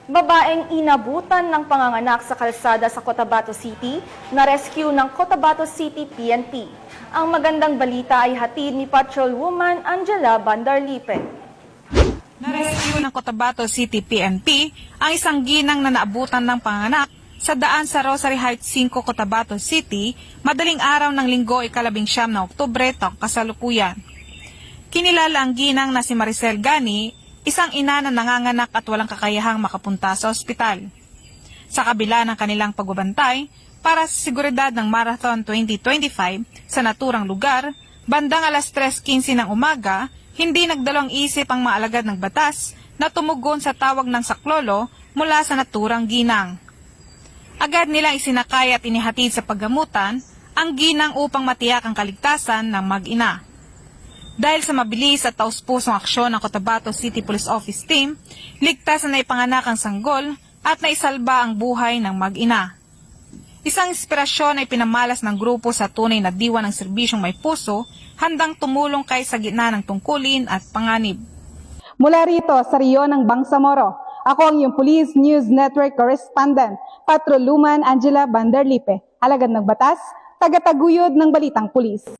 Babaeng inabutan ng panganganak sa kalsada sa Cotabato City na rescue ng Cotabato City PNP. Ang magandang balita ay hatid ni Patrolwoman Angela Bandarlipe. Na-rescue ng Cotabato City PNP ang isang ginang na naabutan ng panganak sa daan sa Rosary Heights 5, Cotabato City, madaling araw ng Linggo, ika-19 ng Oktubre, taong kasalukuyan. Kinilala ang ginang na si Maricel Gani, isang ina na nanganganak at walang kakayahang makapunta sa ospital. Sa kabila ng kanilang pagbabantay para sa seguridad ng Marathon 2025 sa naturang lugar, bandang alas 3:15 ng umaga, hindi nagdalawang isip ang mga alagad ng batas na tumugon sa tawag ng saklolo mula sa naturang ginang. Agad nilang isinakay at inihatid sa paggamutan ang ginang upang matiyak ang kaligtasan ng mag-ina. Dahil sa mabilis at taus-pusong aksyon ng Cotabato City Police Office Team, ligtas na naipanganak ang sanggol at naisalba ang buhay ng mag-ina. Isang inspirasyon ay pinamalas ng grupo sa tunay na diwa ng serbisyong may puso, handang tumulong kay sa gitna ng tungkulin at panganib. Mula rito sa Rio ng Bangsamoro, ako ang iyong Police News Network Correspondent, Patrolwoman Angela Bandarlipe, alagad ng batas, tagataguyod ng balitang pulis.